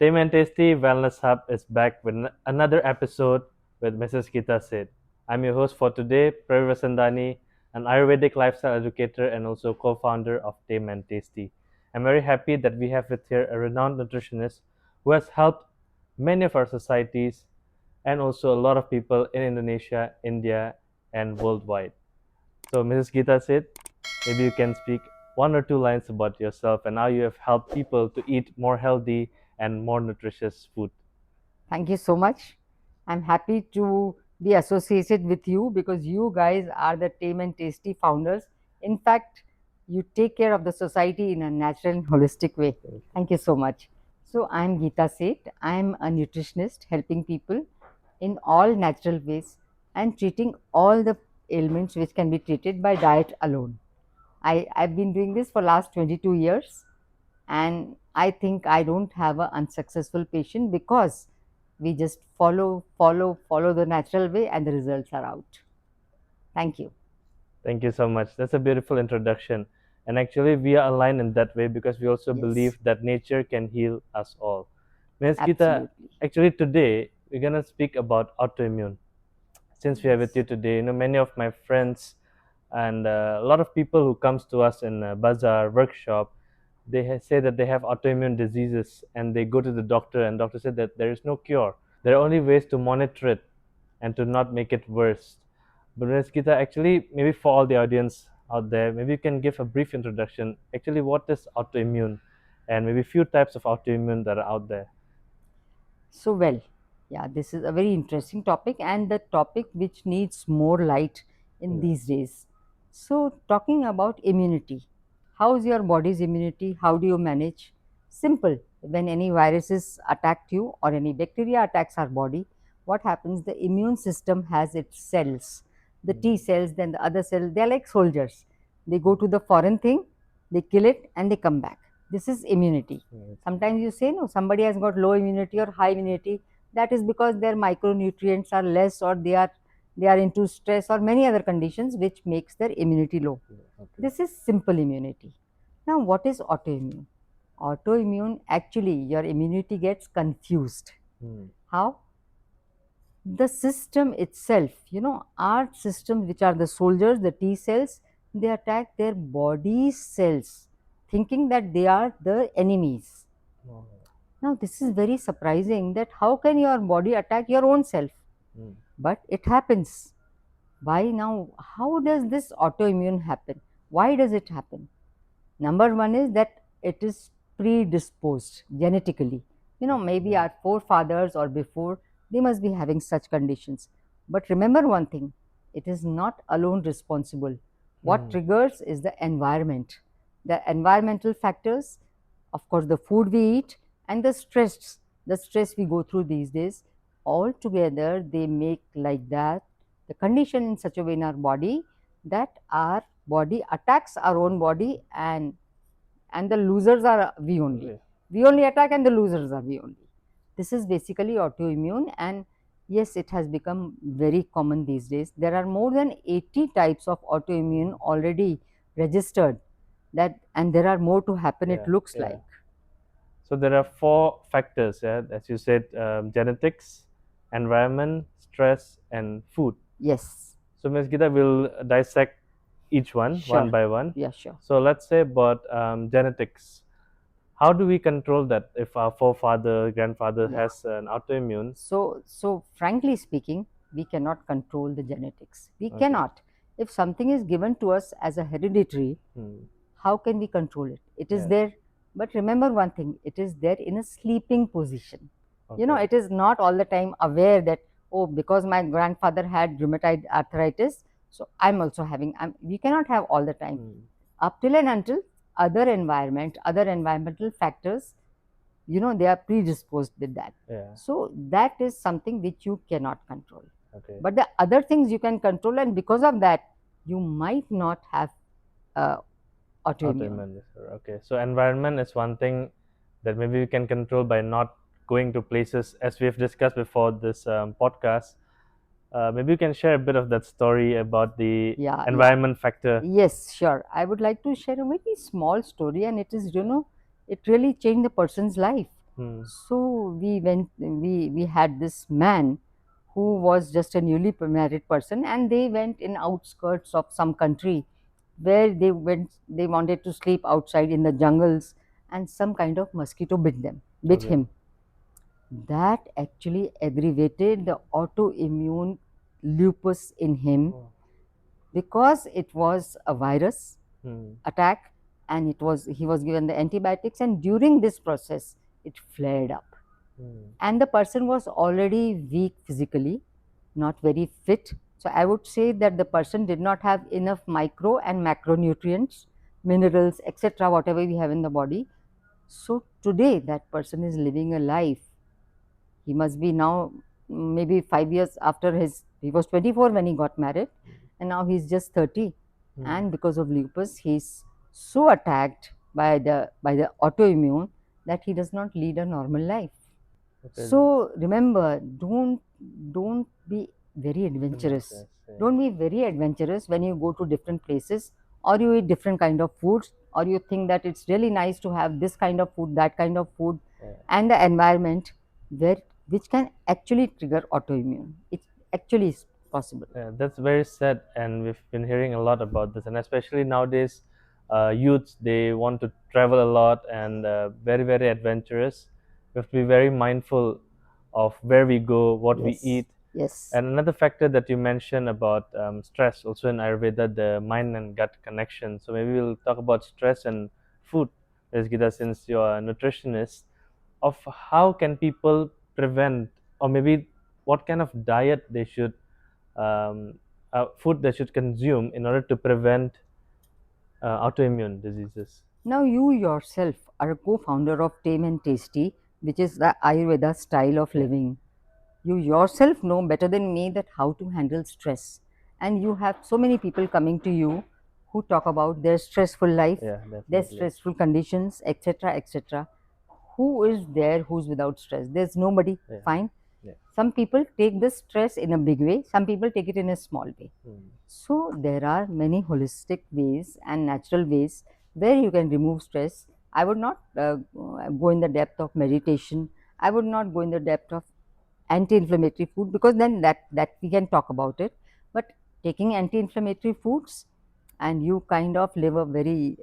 Tame&Tasty Wellness Hub is back with another episode with Mrs. Geeta Seth. I'm your host for today, Praveer Vasandani, an Ayurvedic lifestyle educator and also co-founder of Tame&Tasty. I'm very happy that we have with here a renowned nutritionist who has helped many of our societies and also a lot of people in Indonesia, India, and worldwide. So, Mrs. Geeta Seth, maybe you can speak one or two lines about yourself and how you have helped people to eat more healthy and more nutritious food. Thank you so much. I'm happy to be associated with you because you guys are the Tame&Tasty founders. In fact, you take care of the society in a natural and holistic way. Thank you so much. So, I'm Geeta Seth. I'm a nutritionist helping people in all natural ways and treating all the ailments which can be treated by diet alone. I've been doing this for last 22 years and I think I don't have an unsuccessful patient because we just follow the natural way and the results are out. Thank you. Thank you so much. That's a beautiful introduction. And actually, we are aligned in that way because we also Yes, believe that nature can heal us all. Ms. Geeta, absolutely. actually, today we're going to speak about autoimmune. Since we are with Yes. you today, many of my friends and a lot of people who comes to us in a bazaar workshop, they say that they have autoimmune diseases and they go to the doctor and doctor said that there is no cure. There are only ways to monitor it and to not make it worse. But Ms. Geeta, actually, maybe for all the audience out there, maybe you can give a brief introduction. Actually, what is autoimmune, and maybe few types of autoimmune that are out there. So well, yeah, this is a very interesting topic and the topic which needs more light in Yeah. these days. So talking about immunity, how is your body's immunity? How do you manage? Simple. When any viruses attack you or any bacteria attacks our body, what happens? The immune system has its cells, the T cells, then the other cells. They are like soldiers. They go to the foreign thing, they kill it, and they come back. This is immunity. Right. Sometimes you say, no, somebody has got low immunity or high immunity. That is because their micronutrients are less or they are into stress or many other conditions which makes their immunity low. Okay. This is simple immunity. Now, what is autoimmune? Autoimmune, actually, your immunity gets confused. Hmm. How? The system itself, our systems, which are the soldiers, the T cells, they attack their body cells, thinking that they are the enemies. Oh. Now, this is very surprising that how can your body attack your own self? Hmm. But it happens. Why now? How does this autoimmune happen? Why does it happen? Number one is that it is predisposed genetically. Maybe our forefathers or before, they must be having such conditions. But remember one thing, it is not alone responsible. What Hmm. triggers is the environment. The environmental factors, of course, the food we eat, and the stress we go through these days, all together they make like that the condition in such a way in our body that our body attacks our own body and the losers are we only. Okay. We only attack and the losers are we only. This is basically autoimmune, and yes, it has become very common these days. There are more than 80 types of autoimmune already registered, that and there are more to happen, it Yeah. looks Yeah. like. So there are four factors, yeah, as you said, genetics, environment, stress, and food. Yes, So Ms. Geeta will dissect each one sure. by one. Yeah, sure. So let's say about genetics. How do we control that if our forefather, grandfather Yeah. has an autoimmune? So frankly speaking, we cannot control the genetics. We Okay. cannot. If something is given to us as a hereditary, Hmm. how can we control it? It is Yes. there, but remember one thing, it is there in a sleeping position. Okay. It is not all the time aware that, oh, because my grandfather had rheumatoid arthritis, so I'm also having. We cannot have all the time. Hmm. Up till and until other environmental factors, they are predisposed with that. Yeah. So that is something which you cannot control. Okay. But the other things you can control, and because of that, you might not have uh, autoimmune. Autoimmune disorder. Okay. So environment is one thing that maybe we can control by not going to places, as we've discussed before this podcast. Maybe you can share a bit of that story about the Yeah, environment factor. yes, sure. I would like to share a very small story, and it is, it really changed the person's life. So we had this man who was just a newly married person, and they went in outskirts of some country where they wanted to sleep outside in the jungles, and some kind of mosquito bit Okay. him. That actually aggravated the autoimmune lupus in him, Oh. because it was a virus Hmm. attack, and he was given the antibiotics, and during this process it flared up, Hmm. and the person was already weak physically, not very fit. So I would say that the person did not have enough micro and macronutrients, minerals, etc., whatever we have in the body. So today that person is living a life. He must be now maybe 5 years after he was 24 when he got married, and now he's just 30. Hmm. And because of lupus, he's so attacked by the autoimmune that he does not lead a normal life. Okay. So remember, don't be very adventurous. Adventurous. Yeah. Don't be very adventurous when you go to different places, or you eat different kind of foods, or you think that it's really nice to have this kind of food, that kind of food, Yeah. and the environment where which can actually trigger autoimmune. It actually is possible. Yeah, that's very sad, and we've been hearing a lot about this, and especially nowadays, youths they want to travel a lot and very adventurous. We have to be very mindful of where we go, what we Yes. eat, Yes. and another factor that you mentioned about stress, also in Ayurveda, the mind and gut connection. So maybe we'll talk about stress and food, Ms. Geeta, since you're a nutritionist, of how can people prevent, or maybe what kind of diet they should um, food they should consume in order to prevent autoimmune diseases. Now you yourself are a co-founder of Tame and Tasty, which is the Ayurveda style of Yeah, living. You yourself know better than me that how to handle stress, and you have so many people coming to you who talk about their stressful life, yeah, their definitely. stressful conditions, etc., etc. Who is there who's without stress? There's nobody. Yeah, Fine. yeah. Some people take this stress in a big way, some people take it in a small way. Hmm. So there are many holistic ways and natural ways where you can remove stress. I would not go in the depth of meditation. I would not go in the depth of anti-inflammatory food, because then that we can talk about it. But taking anti-inflammatory foods, and you kind of live a very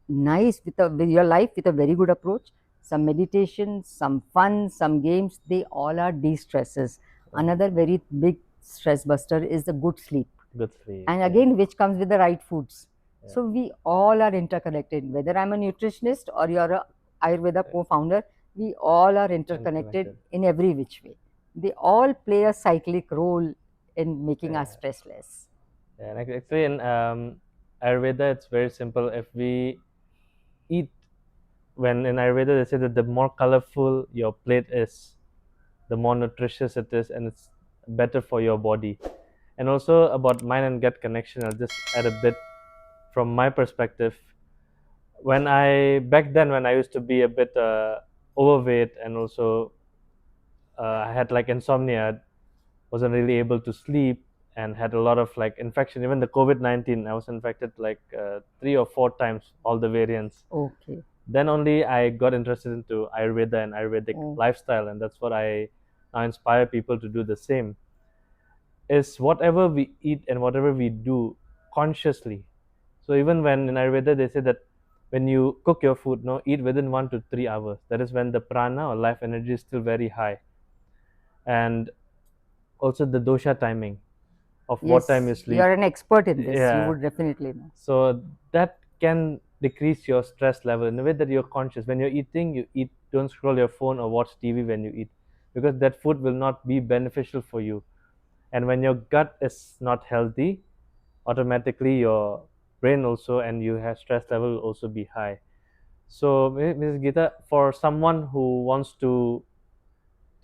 nice with your life with a very good approach. Some meditation, some fun, some games, they all are de-stresses. Yeah, Another very big stress buster is the good sleep, good sleep. and Yeah, again which comes with the right foods. yeah, So we all are interconnected, whether I'm a nutritionist or you're a Ayurveda yeah. co-founder. We all are interconnected Interconnected. in every which way. They all play a cyclic role in making us Yeah, stressless. yeah. And actually, in Ayurveda, it's very simple. If we eat, when in Ayurveda they say that the more colorful your plate is, the more nutritious it is, and it's better for your body. And also about mind and gut connection, I'll just add a bit from my perspective. When I back then, when I used to be a bit overweight, and also I had like insomnia, wasn't really able to sleep, and had a lot of like infection. Even the COVID-19, I was infected like 3 or 4 times, all the variants. Okay. Then only I got interested into Ayurveda and Ayurvedic Oh. lifestyle, and that's what I now inspire people to do the same. Is whatever we eat and whatever we do consciously. So even when in Ayurveda they say that when you cook your food, no, eat within 1 to 3 hours. That is when the prana or life energy is still very high, and also the dosha timing of what time you Yes, you sleep. are an expert in this. You Yeah, would definitely know. so that can decrease your stress level in a way that you're conscious. When you're eating, you eat. Don't scroll your phone or watch TV when you eat, because that food will not be beneficial for you. And when your gut is not healthy, automatically your brain also and you have stress level will also be high. So Mrs. Geeta, for someone who wants to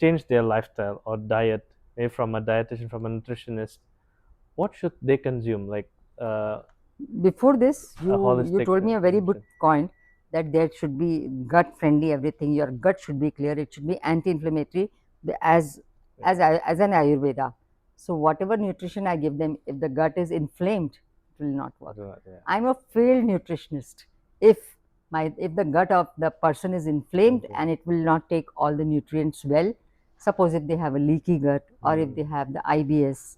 change their lifestyle or diet, maybe from a dietitian, from a nutritionist, what should they consume, like uh, Before this, a you holistic told me a very good consumption? point, that there should be gut friendly everything. Your gut should be clear, it should be anti-inflammatory, as as an Ayurveda. So whatever nutrition I give them, if the gut is inflamed, it will not work. Yeah. I'm a failed nutritionist if if the gut of the person is inflamed Okay. and it will not take all the nutrients well, suppose if they have a leaky gut or if they have the IBS,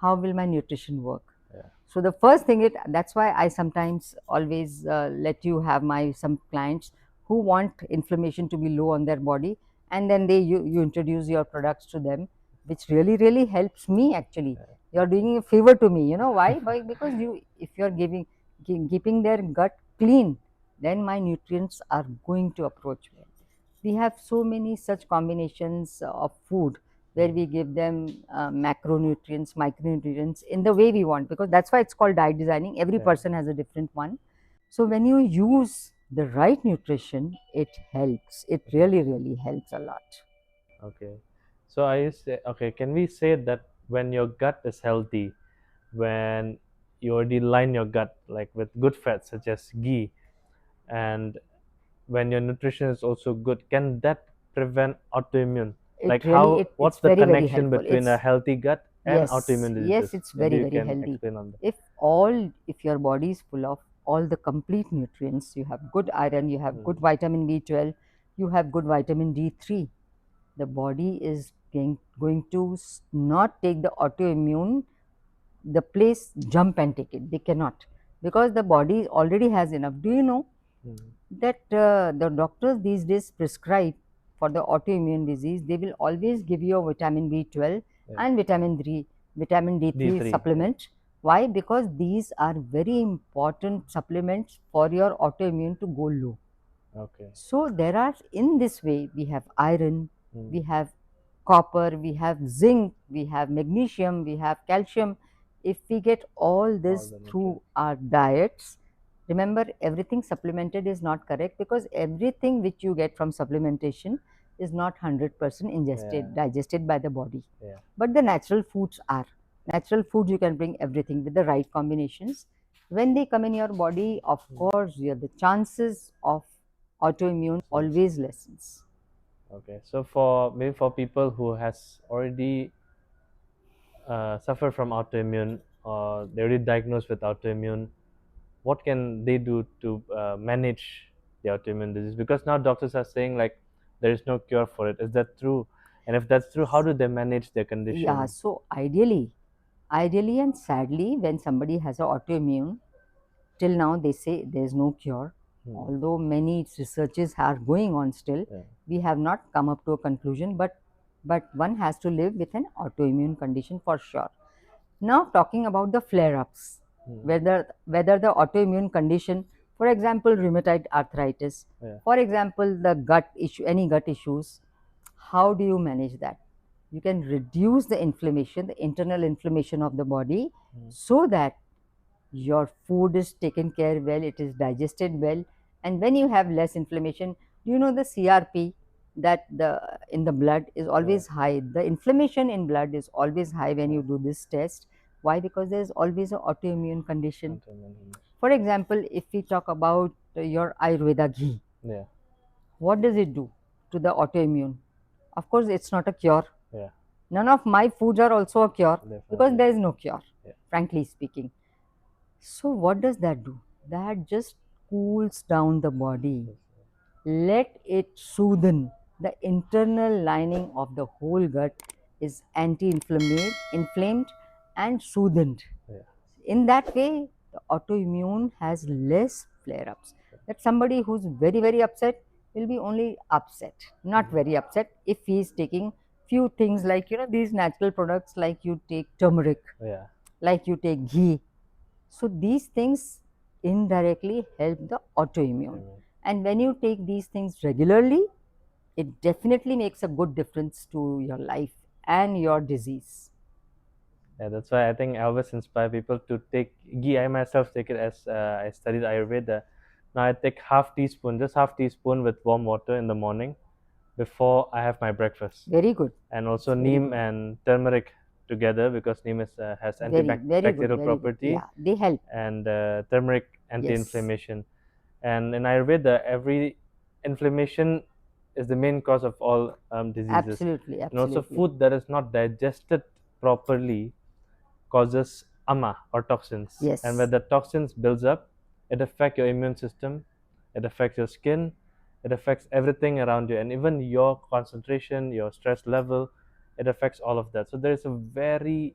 how will my nutrition work? Yeah. So the first thing that's why I sometimes always let you have my some clients who want inflammation to be low on their body, and then you introduce your products to them, which really helps me actually. You're doing a favor to me. You know why? Because if you're keeping their gut clean, then my nutrients are going to approach well. We have so many such combinations of food where we give them macronutrients, micronutrients in the way we want, because that's why it's called diet designing. Every Yeah. person has a different one. So when you use the right nutrition, it helps. It really helps a lot. Okay. So I say, okay, can we say that when your gut is healthy, when you already line your gut like with good fats such as ghee, and when your nutrition is also good, can that prevent autoimmune? Like It's what's the very connection helpful. between a It's healthy gut and Yes, autoimmune yes, diseases? it's Maybe you very can healthy. explain on that. If your body is full of all the complete nutrients, you have good iron, you have good vitamin B12, you have good vitamin D3, the body is going to not take the autoimmune, the place jump and take it. They cannot, because the body already has enough. Do you know that the doctors these days prescribe for the autoimmune disease, they will always give you a vitamin B12 Yeah. and vitamin D3 D3. Yeah. supplement. Why? Because these are very important supplements for your autoimmune to go low. Okay. So there are, in this way, we have iron, Mm. we have copper, we have zinc, we have magnesium, we have calcium. If we get all All this the through nutrients. our diets, remember, everything supplemented is not correct, because everything which you get from supplementation is not 100% Yeah. digested by the body. Yeah. But the natural foods are. Natural food, you can bring everything with the right combinations. When they come in your body, of course, the chances of autoimmune Sense. always lessens. Okay. So for maybe for people who has already suffer from autoimmune or they're already diagnosed with autoimmune, what can they do to manage the autoimmune disease? Because now doctors are saying like there is no cure for it. Is that true? And if that's true, how do they manage their Yeah, condition? so ideally and sadly, when somebody has an autoimmune, till now they say there is no cure. Although many researches are going on still, Yeah. we have not come up to a conclusion, but one has to live with an autoimmune condition for sure. Now talking about the flare-ups, whether the autoimmune condition, for example, rheumatoid arthritis, Yeah. for example, the gut issue, any gut issues, how do you manage that? You can reduce the inflammation, the internal inflammation of the body, so that your food is taken care well, it is digested well, and when you have less inflammation, do you know the CRP, that the in the blood is Yeah. always high, the inflammation in blood is always high when you do this test. Why? Because there is always an autoimmune condition. Autoimmune. For example, if we talk about your Ayurveda ghee, Yeah. what does it do to the autoimmune? Of course, it's not a cure. Yeah. None of my foods are also a cure, because Definitely. there is no cure, Yeah. frankly speaking. So, what does that do? That just cools down the body. Let it soothen. The internal lining of the whole gut is inflamed and soothed. Yeah. In that way, the autoimmune has less flare ups. That somebody who's very upset will be only upset, not very upset, if he is taking few things like, these natural products, like you take turmeric, Yeah. like you take ghee. So these things indirectly help the autoimmune. Amen. And when you take these things regularly, it definitely makes a good difference to your life and your disease. Yeah, that's why I think I always inspire people to take ghee. I myself take it as I studied Ayurveda. Now I take just half teaspoon with warm water in the morning before I have my breakfast, Very good. and also Very neem good. and turmeric together because neem has Very good. antibacterial Very good. property Yeah, they help. and turmeric Yes. anti-inflammation. And in Ayurveda, every inflammation is the main cause of all diseases. Absolutely. And also, Absolutely. food that is not digested properly causes ama or toxins. And when Yes. the toxins builds up, it affects your immune system, it affects your skin, it affects everything around you, and even your concentration, your stress level, it affects all of that. So there's a very,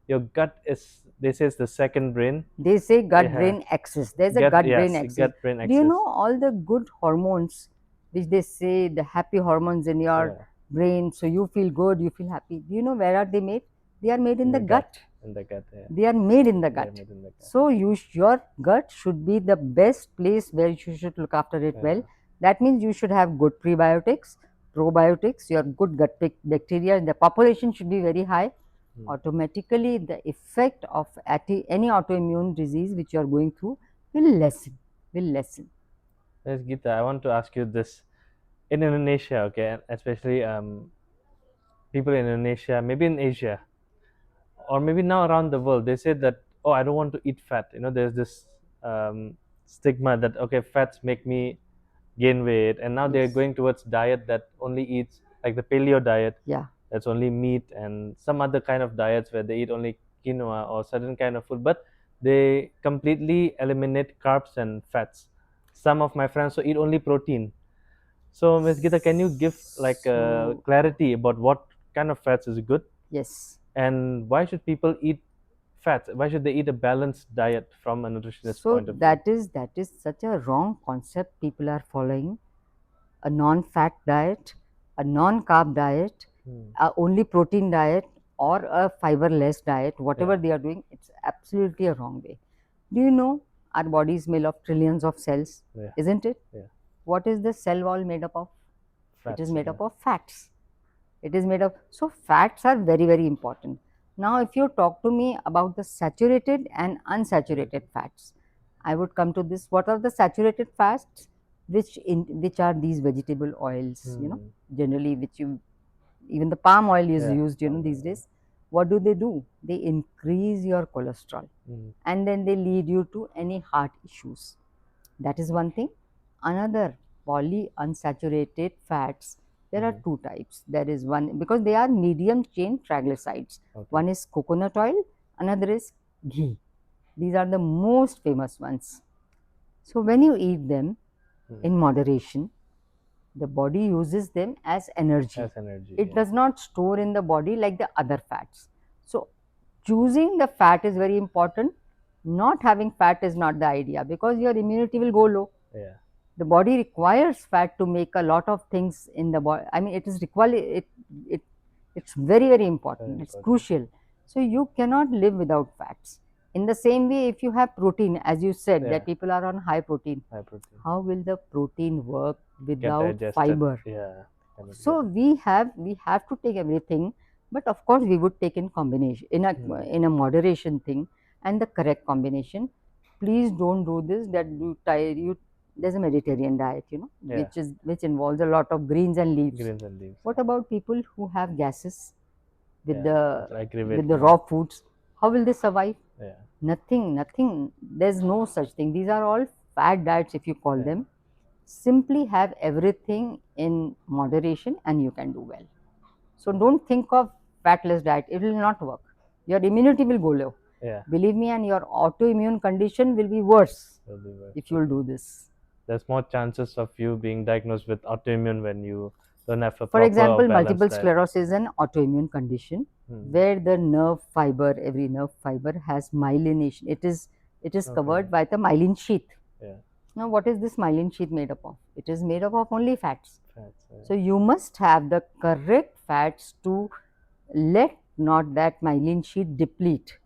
your gut is, they say, it's the second brain. They say gut Yeah. brain axis. There's a Gut, gut brain yes, axis. gut brain Do you axis. know all the good hormones which they say, the happy hormones in your Yeah. brain, so you feel good, you feel happy? Do you know where are they made? They are made in the gut. In the gut, yeah. They are made in the They are gut. made in the gut. So your gut should be the best place where you should look after it well. Yeah. That means you should have good prebiotics, probiotics, your good gut bacteria. The population should be very high. Automatically, the effect of any autoimmune disease which you are going through will lessen. Will lessen. Yes, Geeta, I want to ask you this. In Indonesia, okay, and especially people in Indonesia, maybe in Asia, or maybe now around the world, they say that, oh, I don't want to eat fat. You know, there's this stigma that, okay, fats make me gain weight, and now they're Yes. going towards diet that only eats, like the paleo diet, Yeah. that's only meat, and some other kind of diets where they eat only quinoa or certain kind of food, but they completely eliminate carbs and fats. Some of my friends so eat only protein. So, Ms. Gita, can you give like So clarity about what kind of fats is good, yes. and why should people eat fats? Why should they eat a balanced diet from a nutritionist So point of view? that is such a wrong concept people are following. A non-fat diet, a non-carb diet, a only protein diet, or a fiberless diet, whatever Yeah. they are doing, it's absolutely a wrong way. Do you know our body is made of trillions of cells, Yeah. isn't it? Yeah. What is the cell wall made up of? It is Fats. made Yeah. up of fats. It is made of, so fats are very, very important. Now, if you talk to me about the saturated and unsaturated fats, I would come to this. What are the saturated fats? Which are these vegetable oils, generally, which you, even the palm oil is Yeah, used, palm these oil, yeah. days. What do? They increase your cholesterol, and then they lead you to any heart issues. That is one thing. Another, polyunsaturated fats. There are two types. There is one, because they are medium chain triglycerides. Okay. One is coconut oil, another is ghee. These are the most famous ones. So when you eat them in moderation, the body uses them as energy. As energy. It Yeah. does not store in the body like the other fats. So choosing the fat is very important. Not having fat is not the idea, because your immunity will go low. Yeah. The body requires fat to make a lot of things in the body. I mean, it is required. It it's very, very important. It's crucial. So you cannot live without fats. In the same way, if you have protein, as you said, Yeah. that people are on high protein, High protein. how will the protein work Get without digested. fiber? Yeah. So we have to take everything, but of course we would take in combination, in a moderation thing, and the correct combination. Please don't do this, that you there's a Mediterranean diet, Yeah. which involves a lot of greens and leaves. Greens and leaves. What about people who have gases with Yeah, it's the aggravating. raw foods? How will they survive? Yeah. Nothing. There's no such thing. These are all fad diets, if you call Yeah. them. Simply have everything in moderation and you can do well. So don't think of fatless diet. It will not work. Your immunity will go low. Yeah. Believe me, and your autoimmune condition will be worse Will be worse. if you will do this. There's more chances of you being diagnosed with autoimmune when you don't have a For proper example, balanced multiple diet. sclerosis is an autoimmune condition where the nerve fiber, every nerve fiber has myelination. It is Okay. covered by the myelin sheath. Yeah. Now, what is this myelin sheath made up of? It is made up of only fats. Fats. Yeah. So you must have the correct fats to let not that myelin sheath deplete.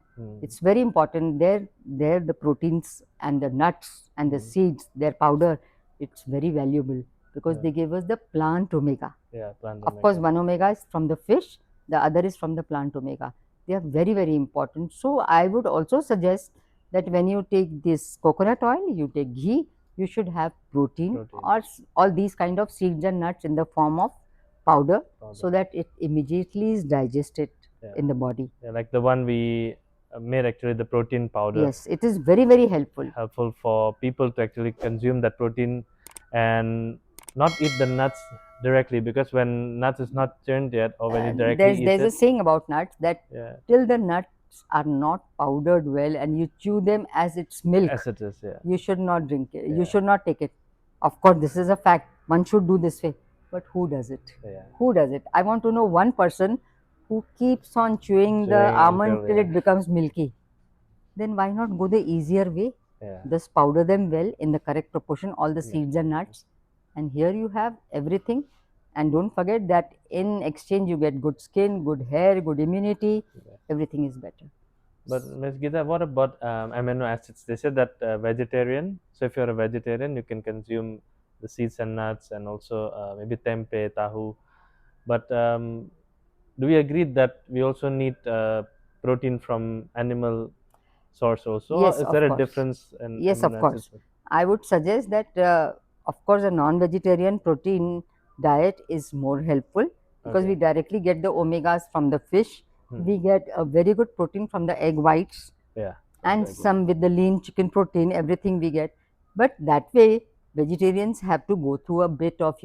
It's very important. There the proteins and the nuts and the seeds, their powder, it's very valuable because they give us the plant omega. Yeah, plant Of course, one omega is from the fish, the other is from the plant omega. They are very, very important. So I would also suggest that when you take this coconut oil, you take ghee, you should have protein. Or all these kind of seeds and nuts in the form of powder, so that it immediately is digested in the body. Yeah, like the one we made, actually, the protein powder. Yes, it is very, very helpful. Helpful for people to actually consume that protein and not eat the nuts directly, because when nuts is not churned yet, or when you directly There's eat a saying about nuts that yeah, till the nuts are not powdered well and you chew them as it's milk, as it is, yeah, you should not drink it. You should not take it. Of course, this is a fact. One should do this way. But who does it? Yeah. Who does it? I want to know one person who keeps on chewing the Chewing almond until, till yeah. it becomes milky. Then why not go the easier way? Yeah. Just powder them well in the correct proportion, all the Yes, seeds and nuts, and here you have everything. And don't forget that in exchange you get good skin, good hair, good immunity. Yeah. Everything is better. But Ms. Geeta, what about amino acids? They said that vegetarian. So if you're a vegetarian, you can consume the seeds and nuts, and also maybe tempeh, tahu. But do we agree that we also need protein from animal source also? Or Yes, is there of a course. difference in Yes, of amino acids? course. I would suggest that, of course, a non-vegetarian protein diet is more helpful because we Okay. directly get the omegas from the fish. We get a very good protein from the egg whites, Yeah. and Exactly. some with the lean chicken protein, everything we get. But that way, vegetarians have to go through a bit of,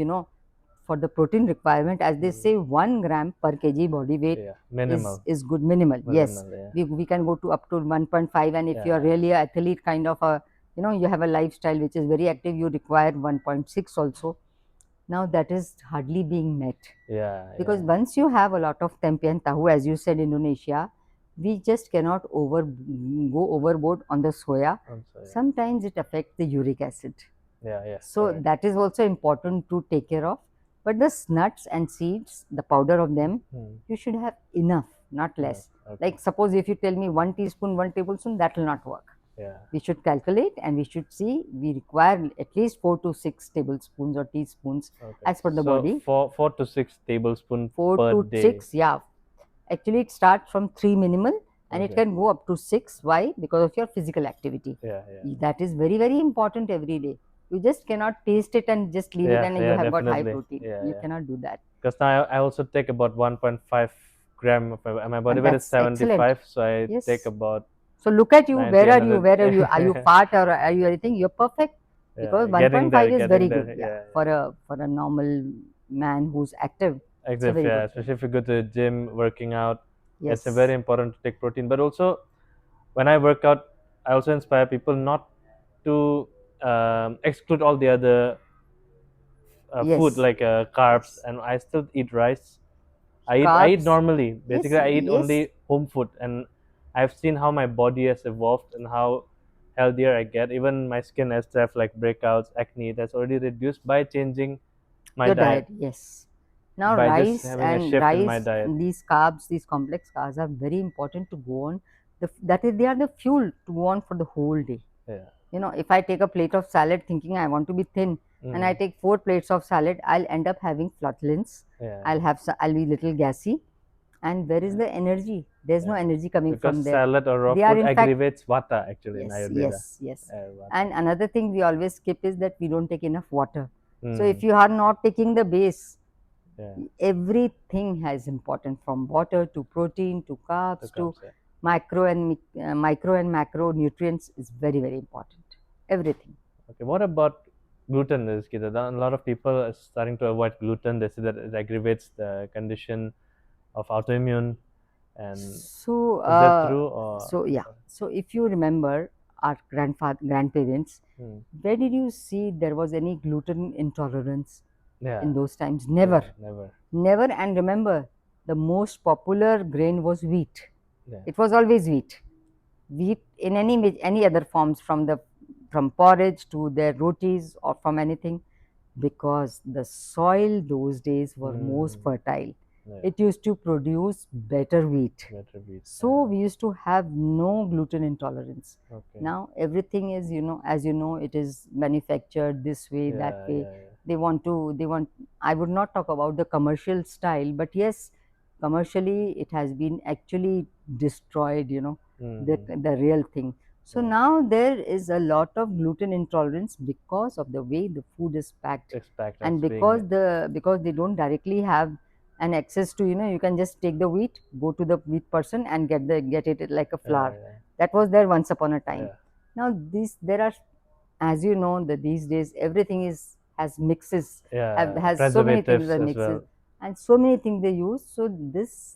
for the protein requirement, as they say, 1 gram per kg body weight Yeah. Minimal. is good, minimal. Yes, Minimal. Yeah. we can go to up to 1.5, and if you are Yeah. really an athlete kind of a, you have a lifestyle which is very active, you require 1.6 also. Now that is hardly being met, Yeah. because Yeah. once you have a lot of tempeh and tahu, as you said, Indonesia, we just cannot go overboard on the soya. Also, yeah. Sometimes it affects the uric acid, Yeah. Yeah. so Correct. that is also important to take care of. But the nuts and seeds, the powder of them, you should have enough, not less. Okay. Like suppose if you tell me 1 teaspoon, 1 tablespoon, that will not work. Yeah. We should calculate, and we should see we require at least 4 to 6 tablespoons or teaspoons Okay. as per the So body. 4 to 6 tablespoons 4 per to day. 6, yeah. Actually, it starts from 3 minimal, and it Okay. can go up to 6. Why? Because of your physical activity. Yeah. Yeah. That is very, very important every day. You just cannot taste it and just leave it, Yeah. and you Yeah. have got high Definitely. protein. Yeah. You Yeah. cannot do that. Because now I also take about 1.5 gram of my body weight is That's excellent. 75, so I Yes. take about So look at you. 90, Where are you? 100. Where are you? Are you fat or are you anything? You're perfect, because Yeah, getting 1.5 there, is very getting there. good. Yeah. For a normal man who's active, it's a Exactly. very Yeah, good thing. especially if you go to the gym, working out, it's Yes. very important to take protein. But also, when I work out, I also inspire people not to exclude all the other food Yes. like carbs, Yes. and I still eat rice. I eat Carbs. normally. Yes. Basically, I eat Yes. only home food, and I've seen how my body has evolved and how healthier I get. Even my skin has stuff like breakouts, acne, that's already reduced by changing my Your diet, diet, yes. Now by just rice having a and shift in my rice diet. and these carbs, these complex carbs are very important to go on. That is, they are the fuel to go on for the whole day. Yeah. If I take a plate of salad thinking I want to be thin, and I take 4 plates of salad, I'll end up having flatulence. Yeah. I'll be little gassy. And where is the energy? There's no Yeah. energy coming Because from there. salad or raw They are food in fact, aggravates vata actually in yes, Ayurveda. yes. Vata. And another thing we always skip is that we don't take enough water. So if Mm. you are not taking the base, Yeah. everything has important, from water to protein to carbs to Yeah. micro and macro nutrients is very, very important. Everything. Okay. What about gluten, Rizkita? A lot of people are starting to avoid gluten. They say that it aggravates the condition of autoimmune. And So, is that true or? yeah. So if you remember our grandparents, where did you see there was any gluten intolerance Yeah. in those times? Never. Yeah, never. Never. And remember, the most popular grain was wheat. Yeah. It was always wheat. Wheat in any other forms, from porridge to their rotis or from anything, because the soil those days were most fertile. Yeah. It used to produce better wheat. Better wheat. So we used to have no gluten intolerance. Okay. Now everything is, as you know, it is manufactured this way, that way. They want. I would not talk about the commercial style, but yes, commercially it has been actually destroyed. The real thing. So Yeah. now there is a lot of gluten intolerance because of the way the food is packed, It's packed and as being. because they don't directly have an access to, you can just take the wheat, go to the wheat person and get it like a flour. That was there once upon a time. Yeah. Now there are, as you know, that these days everything has mixes, Yeah. has so many things Preservatives that as mixes, well. and so many things they use. So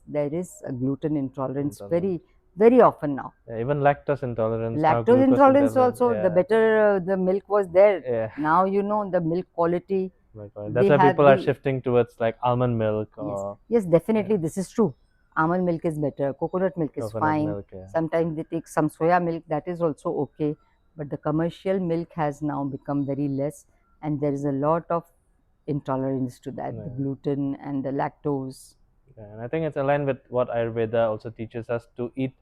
there is a gluten intolerance, very, very often now. Yeah, even lactose intolerance now, Lactose glucose intolerance intolerance. also, the Yeah, better the milk was there. yeah. Now you know the milk quality. My God. That's They why have people are the shifting towards like almond milk yes, or yes, yeah, definitely this is true. Almond milk is better. Coconut milk is coconut fine. milk. Yeah, Sometimes they take some soya milk, that is also okay. But the commercial milk has now become very less, and there is a lot of intolerance to that, the yeah. gluten and the lactose. Yeah, and I think it's aligned with what Ayurveda also teaches us to eat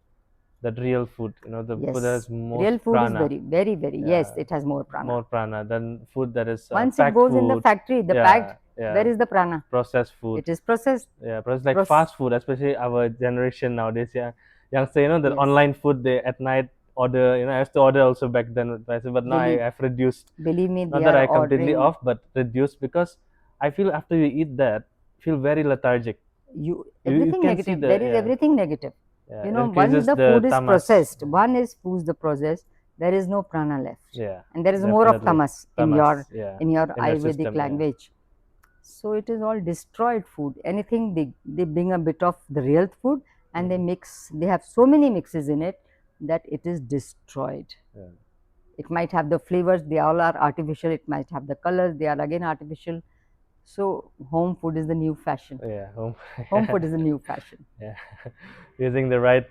that real food. The food that has Yes, most real food is prana. very, very, very, yes, Yeah, it has more prana. more prana than food that is Once it packed goes in the food. factory, the packed, Yeah, where yeah, is the prana? processed food. It is processed. Yeah, but it's like Proce- fast food, especially our generation nowadays. Yeah, youngster, that yes, online food they at night order. I used to order also back then, but now believe, I've reduced. believe me, Not they that are I completely ordering off, but reduced because I feel after you eat that, feel very lethargic. you You everything can see negative. the There is everything negative. yeah, You it know, once increases the the food is tamas. processed, one is food the process, there is no prana left, Yeah, and there is more of definitely tamas tamas. Yeah, in your in your Ayurvedic system. Yeah, language. So it is all destroyed food. Anything they bring a bit of the real food and they mm, mix. They have so many mixes in it that it is destroyed. yeah, It might have the flavors, they all are artificial. It might have the colors, they are again artificial. So home food is the new fashion. yeah. Home. Home food is the new fashion. Yeah, using the right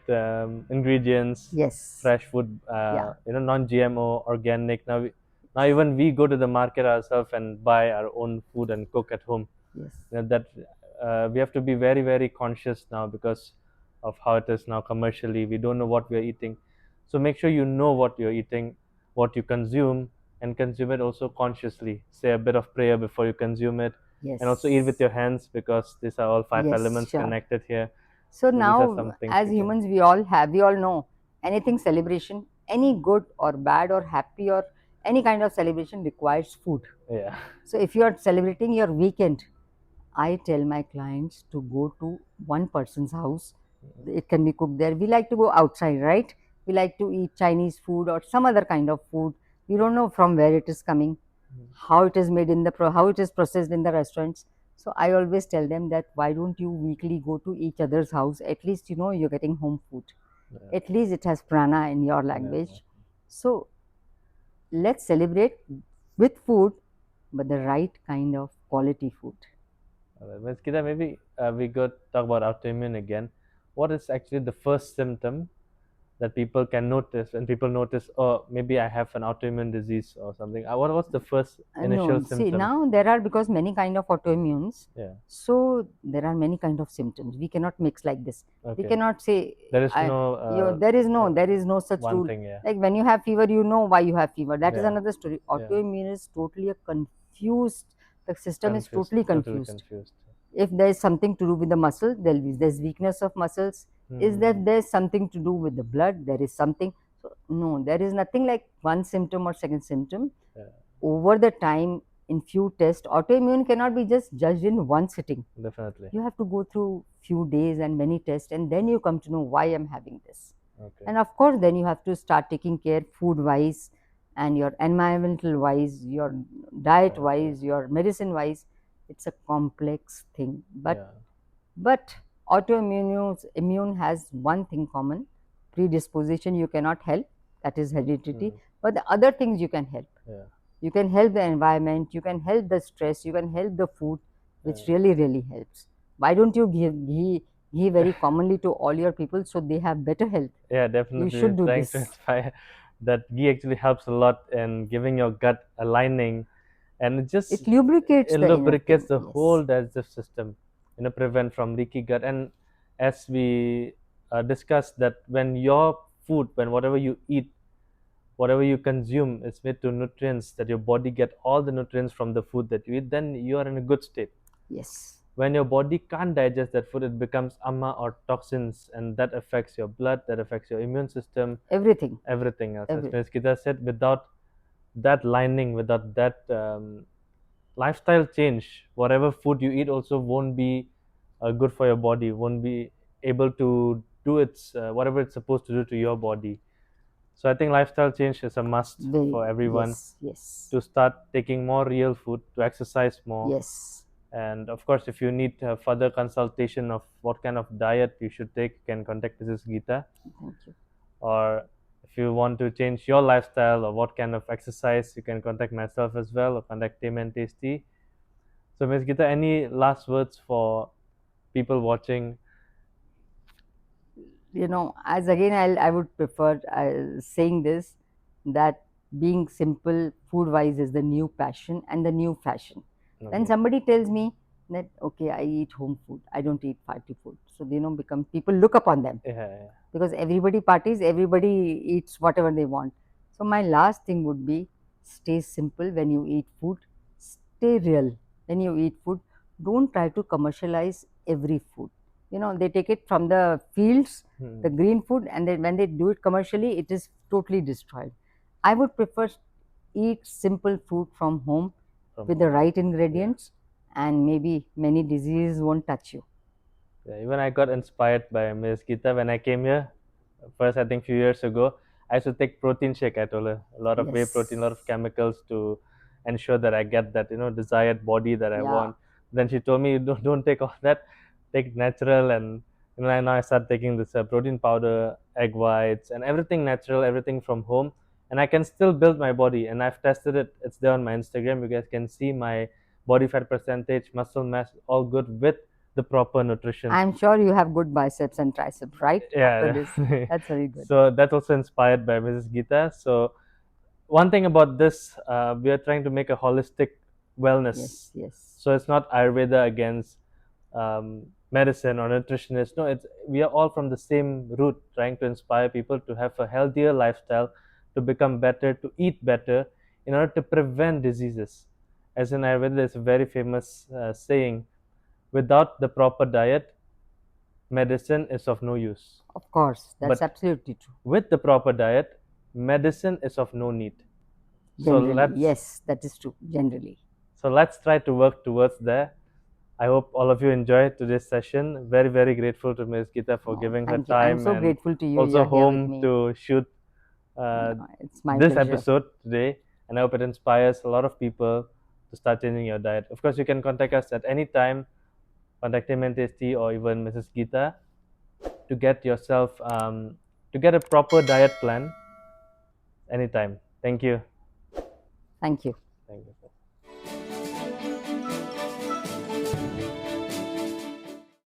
ingredients, Yes. fresh food, Yeah. non-GMO, organic. Now even we go to the market ourselves and buy our own food and cook at home. Yes. That we have to be very very conscious now because of how it is now commercially. We don't know what we are eating, so make sure you know what you're eating, what you consume, and consume it also consciously. Say a bit of prayer before you consume it, and also eat with Yes. your hands because these are all five Yes, elements sure. connected here. So So these are some now, things as we can. humans, we all know anything celebration, any good or bad or happy or any kind of celebration requires food. Yeah. So if you are celebrating your weekend, I tell my clients to go to one person's house. It can be cooked there. We like to go outside, right? We like to eat Chinese food or some other kind of food. We don't know from where it is coming, how it is made in the how it is processed in the restaurants. So I always tell them that why don't you weekly go to each other's house? At least you know you're getting home food. Yeah. At least it has prana in your Yeah. language. So let's celebrate with food, but the right kind of quality food. All right. Ms. Geeta, maybe we could talk about autoimmune again. What is actually the first symptom that people can notice when people notice, oh, maybe I have an autoimmune disease or something? What's the first initial No, see symptom? now there are because many kind of autoimmunes, Yeah. so there are many kind of symptoms. We cannot mix like this. We Okay. cannot say There is no there is no such one rule. thing. Yeah. Like when you have fever, you know why you have fever. That is Yeah. another story. Yeah. Autoimmune is totally a confused. The system is Confused. totally Totally confused. confused. If there is something to do with the muscle, there's weakness of muscles. Is Hmm. that there's something to do with the blood? There is something. So no, there is nothing like one symptom or second symptom. Yeah. Over the time, in few tests, autoimmune cannot be just judged in one sitting. Definitely. You have to go through few days and many tests, and then you come to know why I'm having this. Okay. And of course, then you have to start taking care food wise and your environmental wise, your diet Okay. wise, your medicine wise. It's a complex thing. Yeah. But autoimmune has one thing common: predisposition you cannot help, that is heredity. Hmm. But the other things you can help. Yeah. You can help the environment, you can help the stress, you can help the food, which Yeah. really helps. Why don't you give ghee very commonly to all your people so they have better health? Yeah, You definitely. We're should do trying to this. inspire that ghee actually helps a lot in giving your gut a lining, and it just It lubricates it the inner lubricates thing. the Yes. whole digestive system, prevent from leaky gut. And as we discussed that when your food, when whatever you eat, whatever you consume is made to nutrients, that your body get all the nutrients from the food that you eat, then you are in a good state. Yes. When your body can't digest that food, it becomes amma or toxins, and that affects your blood, that affects your immune system, Everything. everything else. As Everything. Ms. Geeta said, without that lining, without that lifestyle change, whatever food you eat also won't be good for your body, won't be able to do its whatever it's supposed to do to your body. So I think lifestyle change is a must Very for everyone, yes, yes, to start taking more real food, to exercise more, yes. And of course, if you need further consultation of what kind of diet you should take, you can contact Mrs. Geeta. Thank you. Or if you want to change your lifestyle or what kind of exercise, you can contact myself as well, or contact Tame&Tasty. So, Ms. Geeta, any last words for people watching? As again, I would prefer saying this, that being simple food wise is the new passion and the new fashion. When Okay. somebody tells me that, okay, I eat home food, I don't eat party food, so become, people look upon them, Yeah. because everybody parties, everybody eats whatever they want. So my last thing would be, stay simple when you eat food, stay real when you eat food. Don't try to commercialize every food. They take it from the fields, the green food, and then when they do it commercially, it is totally destroyed. I would prefer eat simple food from home From with the home. right Yeah. ingredients, and maybe many diseases won't touch you. Yeah, even I got inspired by Ms. Geeta when I came here. First, I think few years ago, I used to take protein shake. I told her a lot of whey protein, a lot Yes. of chemicals to ensure that I get that desired body that I Yeah. want. Then she told me, don't take all that, take natural. And now I start taking this protein powder, egg whites, and everything natural, everything from home. And I can still build my body. And I've tested it. It's there on my Instagram. You guys can see my body fat percentage, muscle mass, all good with the proper nutrition. I'm sure you have good biceps and triceps, right? After Yeah. this. That's very good. So that's also inspired by Mrs. Geeta. So one thing about this, we are trying to make a holistic wellness. Yes, yes. So it's not Ayurveda against medicine or nutritionist. No, it's we are all from the same root, trying to inspire people to have a healthier lifestyle, to become better, to eat better, in order to prevent diseases. As in Ayurveda, there's a very famous saying: without the proper diet, medicine is of no use. Of course, that's But absolutely true. with the proper diet, medicine is of no need. So Generally, let's yes, that is true. Generally. so let's try to work towards there. I hope all of you enjoyed today's session. Very, very grateful to Ms. Geeta for Oh, giving her thank you. I'm time so and grateful to you. also You're here with home me. to shoot uh, It's my this pleasure. episode today. And I hope it inspires a lot of people to start changing your diet. Of course, you can contact us at any time, contact Tame&Tasty or even Mrs. Geeta to get yourself to get a proper diet plan anytime. Thank you. Thank you. Thank you.